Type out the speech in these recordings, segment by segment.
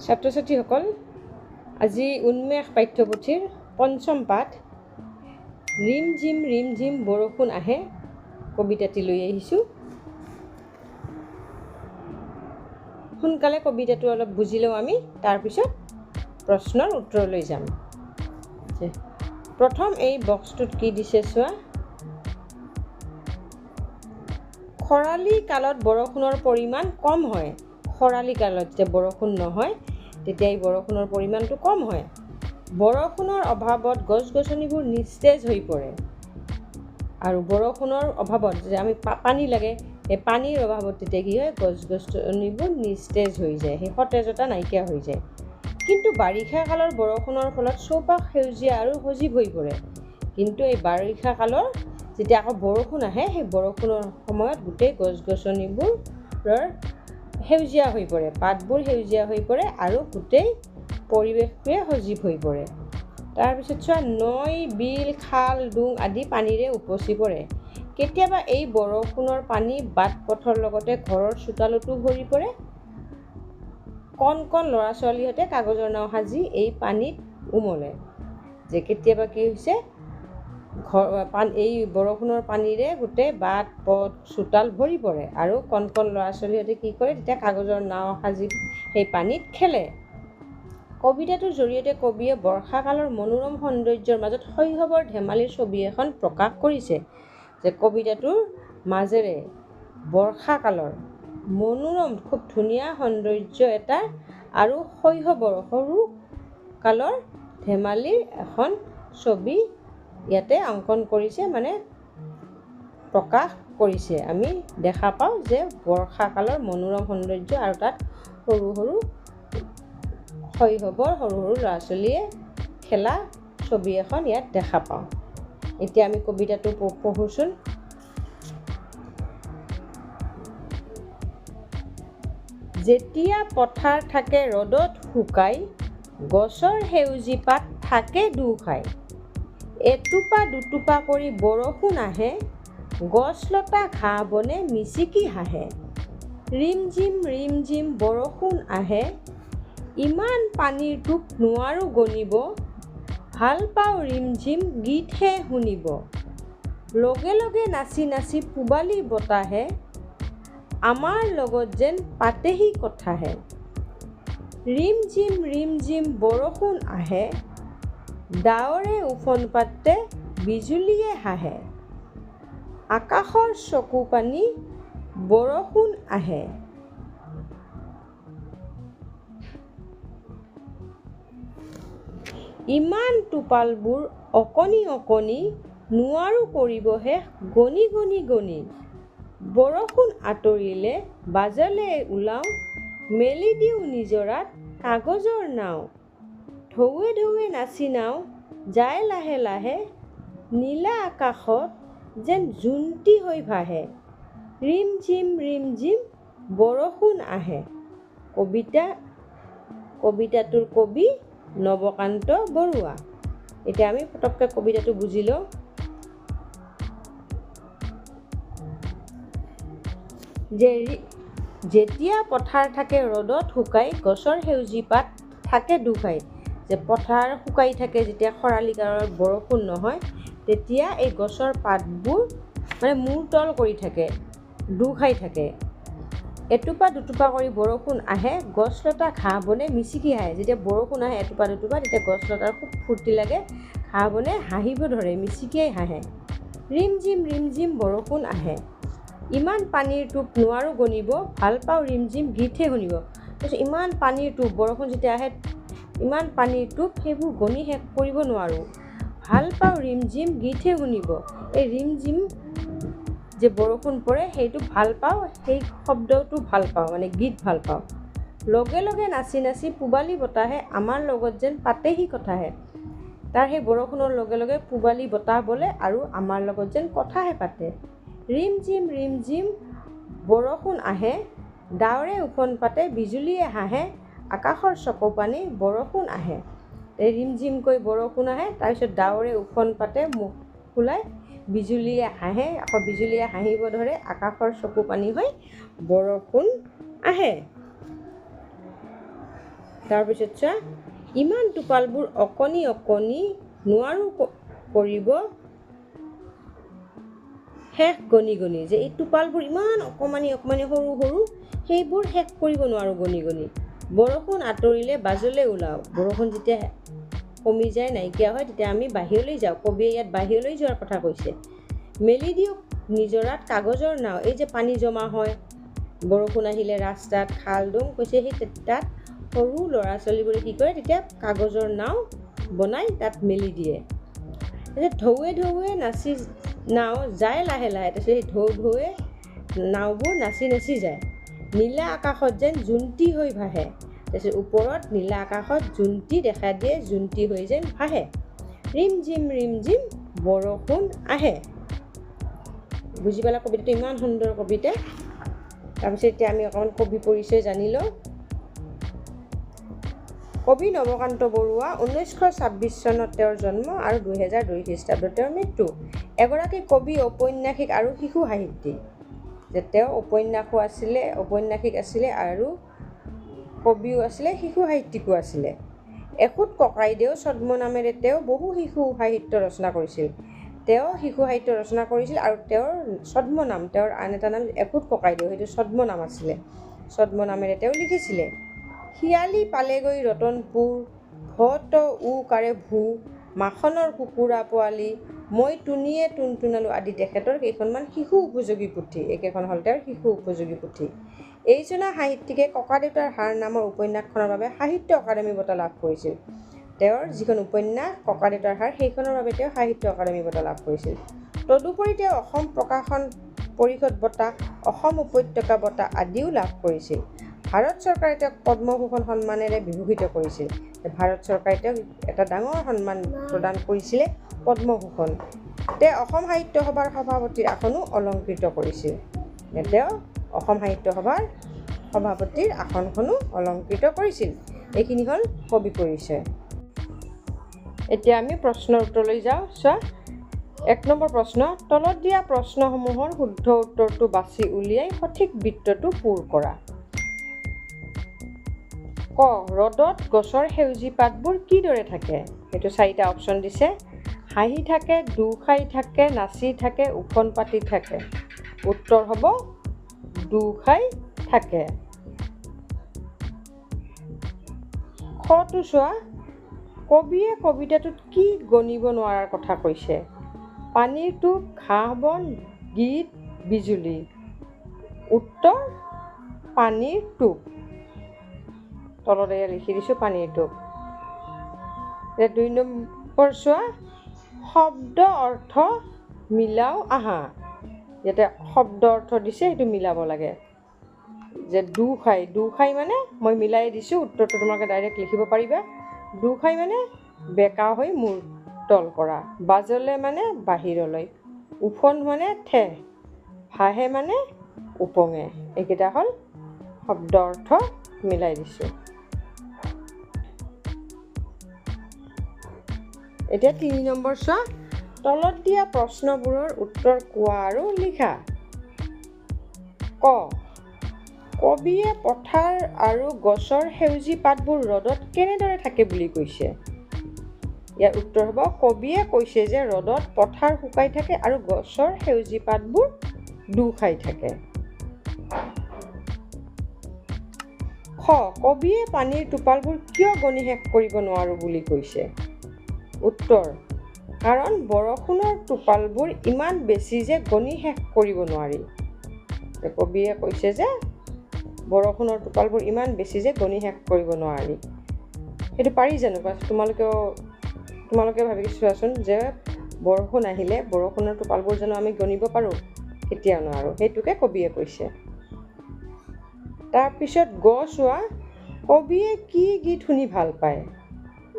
ছাত্ৰ ছাত্ৰীসকল আজি উন্মেষ পাঠ্যপুথিৰ পঞ্চম পাঠ ৰিম ঝিম বৰষুণ আহে কবিতাটি লৈ আহিছোঁ। সোনকালে কবিতাটো অলপ বুজি লওঁ আমি, তাৰপিছত প্ৰশ্নৰ উত্তৰলৈ যাম। প্ৰথম এই বক্সটোত কি দিছে চোৱা। খৰালি কালত বৰষুণৰ পৰিমাণ কম হয়। খৰালি কালত যেতিয়া বৰষুণ নহয় তেতিয়া এই বৰষুণৰ পৰিমাণটো কম হয়। বৰষুণৰ অভাৱত গছ গছনিবোৰ নিস্তেজ হৈ পৰে। আৰু বৰষুণৰ অভাৱত যে আমি পানী লাগে, সেই পানীৰ অভাৱত তেতিয়া কি হয়, গছ গছনিবোৰ নিস্তেজ হৈ যায়, সেই সতেজতা নাইকিয়া হৈ যায়। কিন্তু বাৰিষা কালৰ বৰষুণৰ ফলত চৌপাশ সেউজীয়া আৰু সজীৱ হৈ পৰে। কিন্তু এই বাৰিষা কালৰ যেতিয়া আকৌ বৰষুণ আহে, সেই বৰষুণৰ সময়ত গোটেই গছ গছনিবোৰৰ সেউজীয়া হৈ পৰে, পাতবোৰ সেউজীয়া হৈ পৰে আৰু গোটেই পৰিৱেশটোৱে সজীৱ হৈ পৰে। তাৰপিছত চোৱা, নৈ বিল খাল ডুং আদি পানীৰে উপচি পৰে। কেতিয়াবা এই বৰষুণৰ পানী বাট পথৰ লগতে ঘৰৰ চোতালতো ভৰি পৰে। কণ কণ ল'ৰা ছোৱালীহঁতে কাগজৰ নাও সাজি এই পানীত উমলে। যে কেতিয়াবা কি হৈছে, এই বৰষুণৰ পানীৰে গোটেই বাট পথ চোতাল ভৰি পৰে আৰু কণ কণ ল'ৰা ছোৱালীহঁতে কি কৰে, তেতিয়া কাগজৰ নাও সাজি সেই পানীত খেলে। কবিতাটোৰ জৰিয়তে কবিয়ে বৰ্ষাকালৰ মনোৰম সৌন্দৰ্যৰ মাজত শৈশৱৰ ধেমালিৰ ছবি এখন প্ৰকাশ কৰিছে। যে কবিতাটোৰ মাজেৰে বৰ্ষাকালৰ মনোৰম খুব ধুনীয়া সৌন্দৰ্য এটা আৰু শৈশৱৰ সৰু কালৰ ধেমালিৰ এখন ছবি ইয়াতে অংকন কৰিছে, মানে প্ৰকাশ কৰিছে। আমি দেখা পাওঁ যে বৰ্ষাকালৰ মনোৰম সৌন্দৰ্য আৰু তাত সৰু সৰু শৈশৱৰ সৰু সৰু ল'ৰা ছোৱালীয়ে খেলা ছবি এখন ইয়াত দেখা পাওঁ। এতিয়া আমি কবিতাটো পঢ়োচোন। যেতিয়া পথাৰ থাকে ৰ'দত শুকাই, গছৰ সেউজী পাত থাকে দুখাই। এটোপা দুটোপা কৰি বৰষুণ আহে, গছ লতা ঘাঁহ বনে মিচিকি হাঁহে। ৰিম ঝিম বৰষুণ আহে, ইমান পানীৰ টোপ নোৱাৰো গণিব। ভাল পাওঁ ৰিম ঝিম গীতহে শুনিব। লগে লগে নাচি নাচি পূবালী বতাহে, আমাৰ লগত যেন পাতেহি কথাহে। ৰিম ঝিম বৰষুণ আহে, ডাৱৰে উফন্দ পাতে বিজুলীয়ে হাঁহে। আকাশৰ চকু পানী বৰষুণ আহে। ইমান টোপালবোৰ অকণি অকণি, নোৱাৰো কৰিব শেষ গণি গণি গণি। বৰষুণ আঁতৰিলে বাজলে ওলাও, মেলি দিওঁ নিজৰাত কাগজৰ নাও। ঢৌৱে ঢৌৱে নাচি নাও যায় লাহে লাহে, নীলা আকাশত যেন জোনটি হৈ ভাহে। ৰিম ঝিম বৰষুণ আহে। কবিতাটোৰ কবি নৱকান্ত বৰুৱা। এতিয়া আমি পটককৈ কবিতাটো বুজি লওঁ। যেতিয়া পথাৰ থাকে ৰ'দত শুকাই, গছৰ সেউজী পাত থাকে দুখাই। যে পথাৰ শুকাই থাকে, যেতিয়া খৰালি কালত বৰষুণ নহয়, তেতিয়া এই গছৰ পাতবোৰ মানে মূৰ তল কৰি থাকে, দুখাই থাকে। এটোপা দুটোপা কৰি বৰষুণ আহে, গছ লতা ঘাঁহ বনে মিচিকি হাঁহে। যেতিয়া বৰষুণ আহে এটোপা দুটোপা, তেতিয়া গছ লতাৰ খুব ফূৰ্তি লাগে, ঘাঁহ বনে হাঁহিব ধৰে, মিচিকিয়াই হাঁহে। ৰিম ঝিম বৰষুণ আহে, ইমান পানীৰ টোপ নোৱাৰো গণিব। ভাল পাওঁ ৰিম ঝিম গীতহে শুনিব। তাৰপিছত ইমান পানীৰ টোপ, বৰষুণ যেতিয়া আহে ইমান পানীৰ টোপ, সেইবোৰ গণি শেষ কৰিব নোৱাৰোঁ। ভাল পাওঁ ৰিম ঝিম গীতহে শুনিব। এই ৰিম ঝিম যে বৰষুণ পৰে, সেইটো ভাল পাওঁ, সেই শব্দটো ভাল পাওঁ, মানে গীত ভাল পাওঁ। লগে লগে নাচি নাচি পূবালী বতাহে, আমাৰ লগত যেন পাতেহি কথাহে। তাৰ সেই বৰষুণৰ লগে লগে পূবালী বতাহ বলে আৰু আমাৰ লগত যেন কথাহে পাতে। ৰিম ঝিম বৰষুণ আহে, ডাৱৰে উফন্দ পাতে বিজুলীয়ে হাঁহে। আকাশৰ চকু পানী বৰষুণ আহে। এই ৰিম ঝিমকৈ বৰষুণ আহে, তাৰপিছত ডাৱৰে উফন্দ পাতে মুখ ফুলাই বিজুলীয়ে হাঁহে, আকৌ বিজুলীয়ে হাঁহিব ধৰে, আকাশৰ চকু পানী হৈ বৰষুণ আহে। তাৰপিছত চোৱা, ইমান টোপালবোৰ অকণি অকণি নোৱাৰো কৰিব শেষ গণি গণি, যে এই টোপালবোৰ ইমান অকণমানি অকণমানি সৰু সৰু, সেইবোৰ শেষ কৰিব নোৱাৰোঁ গণি গণি। বৰষুণ আঁতৰিলে বাজলৈ ওলাওঁ। বৰষুণ যেতিয়া কমি যায়, নাইকিয়া হয়, তেতিয়া আমি বাহিৰলৈ যাওঁ। কবিয়ে ইয়াত বাহিৰলৈ যোৱাৰ কথা কৈছে। মেলি দিয়ক নিজৰাত কাগজৰ নাও। এই যে পানী জমা হয় বৰষুণ আহিলে ৰাস্তাত, খাল ডোম, কৈছে সেই তাত সৰু ল'ৰা ছোৱালীবোৰে কি কৰে, তেতিয়া কাগজৰ নাও বনাই তাত মেলি দিয়ে। তাৰপিছত ঢৌৱে ঢৌৱে নাচি নাও যায় লাহে লাহে। তাৰপিছত সেই ঢৌ ঢৌৱে নাওবোৰ নাচি নাচি যায়। নীলা আকাশত যেন জোনটি হৈ ভাহে। তাৰপিছত ওপৰত নীলা আকাশত জোনটি দেখা দিয়ে, জোনটি হৈ যেন ভাহে। ৰিম জিম বৰষুণ আহে। বুজি পালা কবিতাটো? ইমান সুন্দৰ কবিতা। তাৰপিছত এতিয়া আমি অকণমান কবি পৰিচয় জানি লওঁ। কবি নৱকান্ত বৰুৱা 1926 চনত তেওঁৰ জন্ম আৰু 2002 খ্ৰীষ্টাব্দত তেওঁৰ মৃত্যু। এগৰাকী কবি, ঔপন্যাসিক আৰু শিশু সাহিত্যিক। যে তেওঁ ঔপন্যাসিক আছিলে আৰু কবিও আছিলে, শিশু সাহিত্যিকো আছিলে। এখুত ককাইদেউ ছদ্মনামেৰে তেওঁ বহু শিশু সাহিত্য ৰচনা কৰিছিল। তেওঁ শিশু সাহিত্য ৰচনা কৰিছিল আৰু তেওঁৰ ছদ্মনাম, তেওঁৰ আন এটা নাম এখুত ককাইদেউ, সেইটো ছদ্মনাম আছিলে। ছদ্মনামেৰে তেওঁ লিখিছিলে। শিয়ালি পালেগৈ ৰতনপুৰ, ভত কাৰে ভূ, মাখনৰ কুকুৰা পোৱালি, মই টুনিয়ে টুনটুনালো আদি তেখেতৰ কেইখনমান শিশু উপযোগী পুথি। এইকেইখন হ'ল তেওঁৰ শিশু উপযোগী পুথি। এইজনা সাহিত্যিকে ককাদেউতাৰ হাড় নামৰ উপন্যাসখনৰ বাবে সাহিত্য অকাডেমী বঁটা লাভ কৰিছিল। তেওঁৰ যিখন উপন্যাস ককাদেউতাৰ হাড়, সেইখনৰ বাবে তেওঁ সাহিত্য অকাডেমী বঁটা লাভ কৰিছিল। তদুপৰি তেওঁ অসম প্ৰকাশন পৰিষদ বঁটা, অসম উপত্যকা বঁটা আদিও লাভ কৰিছিল। ভাৰত চৰকাৰে তেওঁক পদ্মভূষণ সন্মানেৰে বিভূষিত কৰিছিল। ভাৰত চৰকাৰে তেওঁক এটা ডাঙৰ সন্মান প্ৰদান কৰিছিলে, পদ্মভূষণ। তেওঁ অসম সাহিত্য সভাৰ সভাপতিৰ আসনো অলংকৃত কৰিছিল। তেওঁ অসম সাহিত্য সভাৰ সভাপতিৰ আসনখনো অলংকৃত কৰিছিল। এইখিনি হ'ল কবি পৰিচয়। এতিয়া আমি প্ৰশ্নৰ উত্তৰলৈ যাওঁ। চোৱা, 1 নম্বৰ প্ৰশ্ন, তলত দিয়া প্ৰশ্নসমূহৰ শুদ্ধ উত্তৰটো বাছি উলিয়াই সঠিক বৃত্তটো পূৰ কৰা। ক, ৰ'দত গছৰ সেউজী পাতবোৰ কিদৰে থাকে? সেইটো 4টা অপশ্যন দিছে। হাঁহি থাকে, দুখাই থাকে, নাচি থাকে, ওফন পাতি থাকে। উত্তৰ হ'ব দুখাই থাকে। খটো চোৱা, কবিয়ে কবিতাটোত কি গণিব নোৱাৰাৰ কথা কৈছে? পানীৰ টোপ, ঘাঁহ বন, গীত, বিজুলী। উত্তৰ পানীৰ টোপ। তলত এয়া লিখি দিছোঁ পানীৰ টোপ। 2 নম্বৰ চোৱা, শব্দ অৰ্থ মিলাও আহা। ইয়াতে শব্দ অৰ্থ দিছে, সেইটো মিলাব লাগে। যে দুখাই মানে মই মিলাই দিছোঁ, উত্তৰটো তোমালোকে ডাইৰেক্ট লিখিব পাৰিবা। দুখাই মানে বেকা হৈ মূৰ তল কৰা। বাজলে মানে বাহিৰলৈ। ওফন মানে ঠেহ। ভাহে মানে উপঙে। এইকেইটা হ'ল শব্দ অৰ্থ মিলাই দিছোঁ। এতিয়া 3 নম্বৰ চোৱা, তলত দিয়া প্ৰশ্নবোৰৰ উত্তৰ কোৱা আৰু লিখা। ক, কবিয়ে পথাৰ আৰু গছৰ সেউজী পাতবোৰ ৰ'দত কেনেদৰে থাকে বুলি কৈছে? ইয়াৰ উত্তৰ হ'ব, কবিয়ে কৈছে যে ৰ'দত পথাৰ শুকাই থাকে আৰু গছৰ সেউজী পাতবোৰ দুখাই থাকে। খ, কবিয়ে পানীৰ টোপালবোৰ কিয় গণি শেষ কৰিব নোৱাৰোঁ বুলি কৈছে? উত্তৰ, কাৰণ বৰষুণৰ টোপালবোৰ ইমান বেছি যে গণি শেষ কৰিব নোৱাৰি। কবিয়ে কৈছে যে বৰষুণৰ টোপালবোৰ ইমান বেছি যে গণি শেষ কৰিব নোৱাৰি। সেইটো পাৰি জানো? তোমালোকে ভাবি চোৱাচোন, যে বৰষুণ আহিলে বৰষুণৰ টোপালবোৰ জানো আমি গণিব পাৰোঁ? কেতিয়াও নোৱাৰোঁ। সেইটোকে কবিয়ে কৈছে। তাৰপিছত গ চোৱা, কবিয়ে কি গীত শুনি ভাল পায়?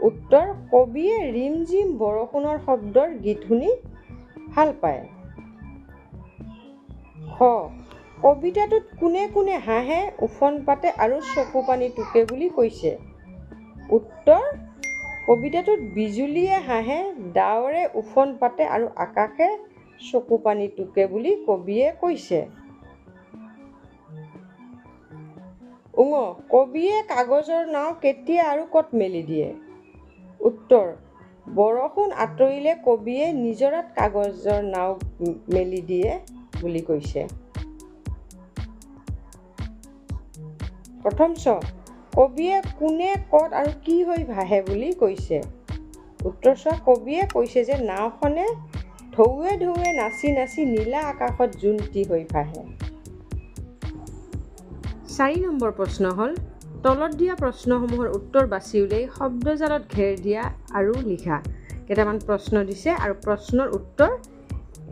উত্তৰ, কবিয়ে ৰিম জিম বৰষুণৰ শব্দৰ গীত শুনি ভাল পায়। খ, কবিতাটোত কোনে কোনে হাঁহে, ওফন পাতে আৰু চকু পানী টুকে বুলি কৈছে? উত্তৰ, কবিতাটোত বিজুলীয়ে হাঁহে, ডাৱৰে ওফন পাতে আৰু আকাশে চকু পানী টুকে বুলি কবিয়ে কৈছে। উঙ কবিয়ে কাগজৰ নাও কেতিয়া আৰু ক'ত মেলি দিয়ে? উত্তৰ বৰষুণ আঁতৰিলে কবিয়ে নিজৰাত কাগজৰ নাও মেলি দিয়ে বুলি কৈছে। প্ৰথম চ কবিয়ে কোনে ক'ত আৰু কি হৈ ভাহে বুলি কৈছে? উত্তৰ চ কবিয়ে কৈছে যে নাওখনে ঢৌৱে ঢৌৱে নাচি নাচি নীলা আকাশত জোনটি হৈ ভাহে। 4 নম্বৰ প্ৰশ্ন হ'ল তলত দিয়া প্ৰশ্নসমূহৰ উত্তৰ বাছি উলিয়াই শব্দজালত ঘেৰ দিয়া আৰু লিখা। কেইটামান প্ৰশ্ন দিছে আৰু প্ৰশ্নৰ উত্তৰ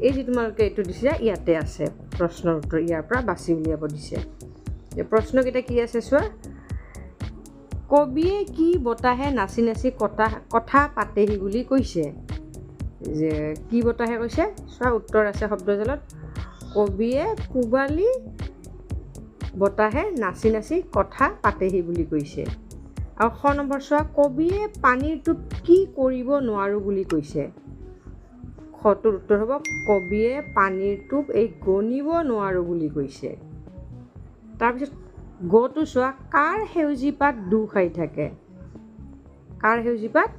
এই যে তোমালোকে এইটো দিছে ইয়াতে আছে। প্ৰশ্নৰ উত্তৰ ইয়াৰ পৰা বাছি উলিয়াব দিছে। প্ৰশ্নকেইটা কি আছে চোৱা। কবিয়ে কি বতাহে নাচি নাচি কথা পাতেহি বুলি কৈছে? যে কি বতাহে কৈছে চোৱা, উত্তৰ আছে শব্দজালত। কবিয়ে পূবালী বতাহে নাচি নাচি কথা পাতেহি বুলি কৈছে। আৰু খ নম্বৰ চোৱা, কবিয়ে পানীৰ টোপ কি কৰিব নোৱাৰো বুলি কৈছে? খটোৰ উত্তৰ হ'ব কবিয়ে পানীৰ টোপ গণিব নোৱাৰো বুলি কৈছে। তাৰপিছত গটো চোৱা, কাৰ সেউজী পাত দু খাই থাকে? কাৰ সেউজী পাত?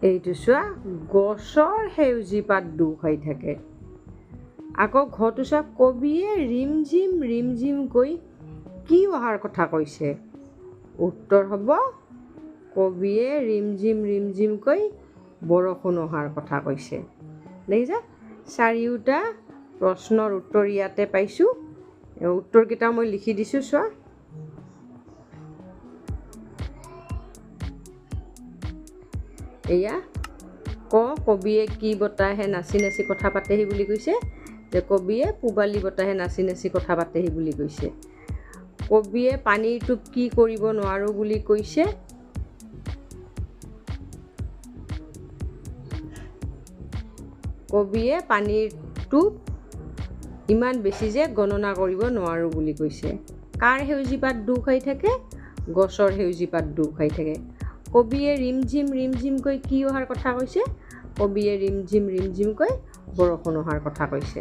এইটো চোৱা, গছৰ সেউজী পাত দু খাই থাকে। আকৌ ঘটো চোৱা, কবিয়ে ৰিমঝিম কৈ কি অহাৰ কথা কৈছে? উত্তৰ হ'ব কবিয়ে ৰিমঝিম কৈ বৰষুণ অহাৰ কথা কৈছে। দেখিছা, চাৰিওটা প্ৰশ্নৰ উত্তৰ ইয়াতে পাইছোঁ। উত্তৰকেইটা মই লিখি দিছোঁ চোৱা। এয়া কবিয়ে কি বতাহে নাচি নাচি কথা পাতেহি বুলি কৈছে? যে কবিয়ে পূবালী বতাহে নাচি নাচি কথা পাতেহি বুলি কৈছে। কবিয়ে পানীৰ টোপ কি কৰিব নোৱাৰো বুলি কৈছে? কবিয়ে পানীৰ টোপ ইমান বেছি যে গণনা কৰিব নোৱাৰো বুলি কৈছে। কাৰ সেউজী পাত দু খাই থাকে? গছৰ সেউজী পাত দু খাই থাকে। কবিয়ে ৰিমঝিম কৈ কি অহাৰ কথা কৈছে? কবিয়ে ৰিমঝিম কৈ বৰষুণ অহাৰ কথা কৈছে।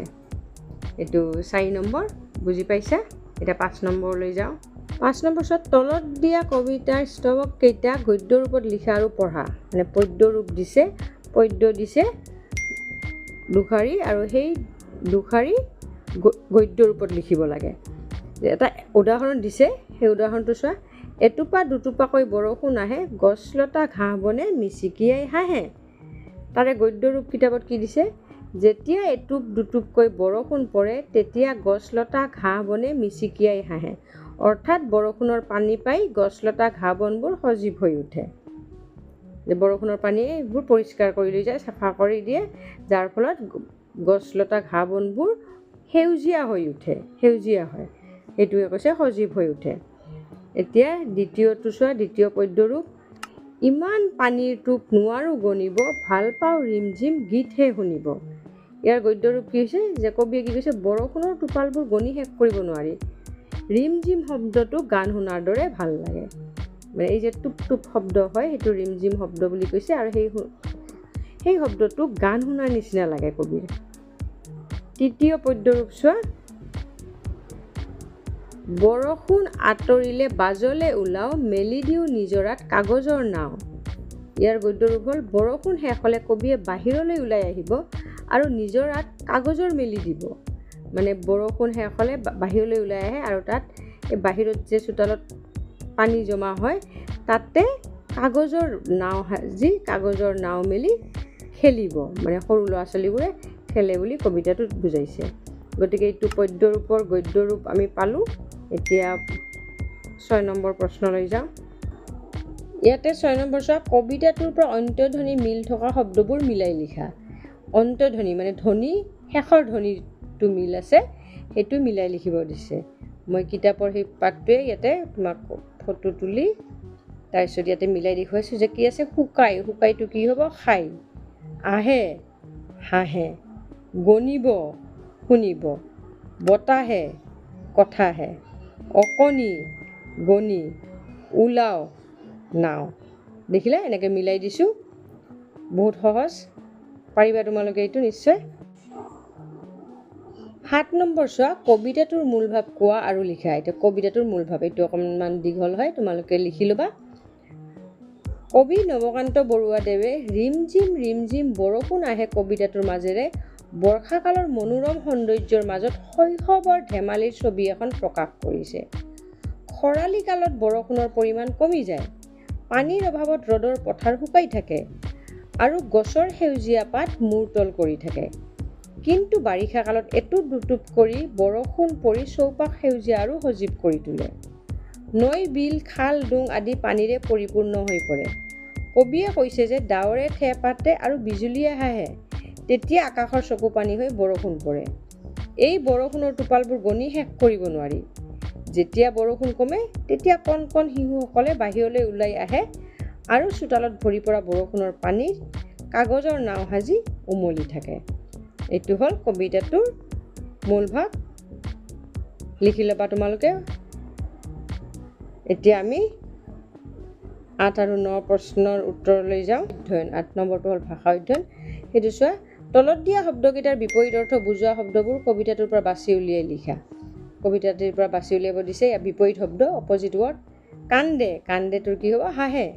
এইটো 4 নম্বৰ, বুজি পাইছা? এতিয়া 5 নম্বৰলৈ যাওঁ। 5 নম্বৰ চোৱা, তলত দিয়া কবিতাৰ স্তৱক কেইটা গদ্য ৰূপত লিখা আৰু পঢ়া। মানে পদ্য ৰূপ দিছে, পদ্য দিছে দুশাৰী আৰু সেই দুশাৰী গদ্য ৰূপত লিখিব লাগে। এটা উদাহৰণ দিছে, সেই উদাহৰণটো চোৱা। এটোপা দুটোপাকৈ বৰষুণ আহে, গছ লতা ঘাঁহ বনে মিচিকিয়াই হাঁহে। তাৰে গদ্য ৰূপ কিতাপত কি দিছে? যেতিয়া এটোপ দুটোপকৈ বৰষুণ পৰে তেতিয়া গছ লতা ঘাঁহ বনে মিচিকিয়াই হাঁহে। অৰ্থাৎ বৰষুণৰ পানী পাই গছ লতা ঘাঁহ বনবোৰ সজীৱ হৈ উঠে। যে বৰষুণৰ পানীয়ে এইবোৰ পৰিষ্কাৰ কৰি লৈ যায়, চাফা কৰি দিয়ে, যাৰ ফলত গছ লতা ঘাঁহ বনবোৰ সেউজীয়া হৈ উঠে, সেউজীয়া হয়। সেইটোৱে কৈছে সজীৱ হৈ উঠে। এতিয়া দ্বিতীয়টো চোৱা, দ্বিতীয় পদ্যৰূপ। ইমান পানীৰ টোপ নোৱাৰো গণিব, ভাল পাওঁ ৰিমঝিম গীতহে শুনিব। ইয়াৰ গদ্যৰূপ কি হৈছে? যে কবিয়ে কি কৈছে? বৰষুণৰ টোপালবোৰ গণি শেষ কৰিব নোৱাৰি। ৰিমঝিম শব্দটো গান শুনাৰ দৰে ভাল লাগে। মানে এই যে টুপ টুপ শব্দ হয়, সেইটো ৰিমঝিম শব্দ বুলি কৈছে। আৰু সেই শব্দটো গান শুনাৰ নিচিনা লাগে কবিৰ। তৃতীয় পদ্যৰূপ চোৱা। বৰষুণ আঁতৰিলে বাজলে ওলাও, মেলি দিওঁ নিজৰাত কাগজৰ নাও। ইয়াৰ গদ্যৰূপ হ'ল, বৰষুণ শেষ হ'লে কবিয়ে বাহিৰলৈ ওলাই আহিব আৰু নিজৰাত কাগজৰ মেলি দিব। মানে বৰষুণ শেষ হ'লে বাহিৰলৈ ওলাই আহে আৰু তাত এই বাহিৰত যে চোতালত পানী জমা হয়, তাতে কাগজৰ নাও সাজি কাগজৰ নাও মেলি খেলিব। মানে সৰু ল'ৰা ছোৱালীবোৰে খেলে বুলি কবিতাটোত বুজাইছে। গতিকে এইটো পদ্যৰূপৰ গদ্যৰূপ আমি পালোঁ। এতিয়া 6 নম্বৰ প্ৰশ্নলৈ যাওঁ। ইয়াতে 6 নম্বৰ চোৱা, কবিতাটোৰ পৰা অন্ত্যধ্বনি মিল থকা শব্দবোৰ মিলাই লিখা। অন্ত্যধ্বনি মানে ধ্বনি, শেষৰ ধ্বনিটো মিল আছে, সেইটো মিলাই লিখিব দিছে। মই কিতাপৰ সেই পাঠটোৱে ইয়াতে তোমাক ফটো তুলি তাৰপিছত ইয়াতে মিলাই দেখুৱাইছোঁ যে কি আছে। শুকাই, শুকাইটো কি হ'ব? খাই। আহে, হাঁহে। গণিব, শুনিব। বতাহে, কথাহে। অকণি, গণি। ওলাও, নাও। দেখিলে এনেকৈ মিলাই দিছোঁ। বহুত সহজ, পাৰিবা তোমালোকে এইটো নিশ্চয়। 7 নম্বৰ চোৱা কবিতাটোৰ মূল ভাৱ কোৱা আৰু লিখা। এতিয়া কবিতাটোৰ মূল ভাৱ এইটো অকণমান দীঘল হয়, তোমালোকে লিখি ল'বা। কবি নৱকান্ত বৰুৱাদেৱে ৰিমঝিম বৰষুণ আহে কবিতাটোৰ মাজেৰে বৰ্ষাকালৰ মনোৰম সৌন্দৰ্যৰ মাজত শৈশৱৰ ধেমালিৰ ছবি এখন প্ৰকাশ কৰিছে। খৰালি কালত বৰষুণৰ পৰিমাণ কমি যায়, পানীৰ অভাৱত ৰ'দৰ পথাৰ শুকাই থাকে আৰু গছৰ সেউজীয়া পাত মূৰতল কৰি থাকে। কিন্তু বাৰিষা কালত এটুপ দুটুপ কৰি বৰষুণ পৰি চৌপাশ সেউজীয়া আৰু সজীৱ কৰি তোলে। নৈ, বিল, খাল, ডোং আদি পানীৰে পৰিপূৰ্ণ হৈ পৰে। কবিয়ে কৈছে যে ডাৱৰে ঠেহ পাতে আৰু বিজুলীয়ে হাঁহে, তেতিয়া আকাশৰ চকু পানী হৈ বৰষুণ পৰে। এই বৰষুণৰ টোপালবোৰ গণি শেষ কৰিব নোৱাৰি। যেতিয়া বৰষুণ কমে তেতিয়া কণ কণ শিশুসকলে বাহিৰলৈ ওলাই আহে আৰু চোতালত ভৰি পৰা বৰষুণৰ পানীৰ কাগজৰ নাও সাজি উমলি থাকে। এইটো হ'ল কবিতাটোৰ মূল ভাৱ। লিখি ল'বা তোমালোকে। এতিয়া আমি 8 আৰু 9 প্ৰশ্নৰ উত্তৰলৈ যাওঁ। অধ্যয়ন 8 নম্বৰটো হ'ল ভাষা অধ্যয়ন। সেইটো চোৱা, তলত দিয়া শব্দকেইটাৰ বিপৰীত অৰ্থ বুজোৱা শব্দবোৰ কবিতাটোৰ পৰা বাছি উলিয়াই লিখা। কবিতাটোৰ পৰা বাছি উলিয়াব দিছে। বিপৰীত শব্দ অপজিট ৱৰ্ড। কান্দে, কান্দেটোৰ কি হ'ব? হাঁহে।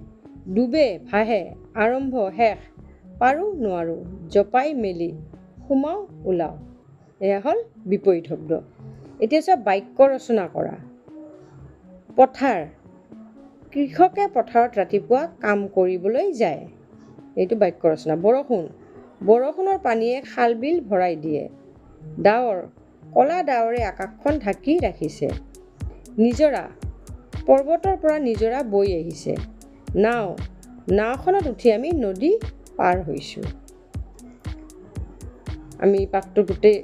ডুবে, ভাহে। আৰম্ভ, শেষ। পাৰোঁ, নোৱাৰোঁ। জপাই মেলি, সোমাও, ওলাও। এয়া হ'ল বিপৰীত শব্দ। এতিয়া চোৱা, বাক্য ৰচনা কৰা। পথাৰ, কৃষকে পথাৰত ৰাতিপুৱা কাম কৰিবলৈ যায়। এইটো বাক্য ৰচনা। বৰষুণ, বৰষুণৰ পানীয়ে খাল বিল ভৰাই দিয়ে। ডাৱৰ, ক'লা ডাৱৰে আকাশখন ঢাকি ৰাখিছে। নিজৰা, পৰ্বতৰ পৰা নিজৰা বৈ আহিছে। নাও, নাওখনত উঠি আমি নদী পাৰ হৈছোঁ। আমি পাঠটো গোটেই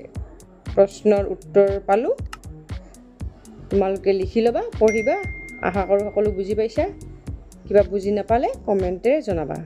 প্ৰশ্নৰ উত্তৰ পালোঁ। তোমালোকে লিখি ল'বা, পঢ়িবা। আশা কৰোঁ সকলো বুজি পাইছা। কিবা বুজি নাপালে কমেণ্টেৰে জনাবা।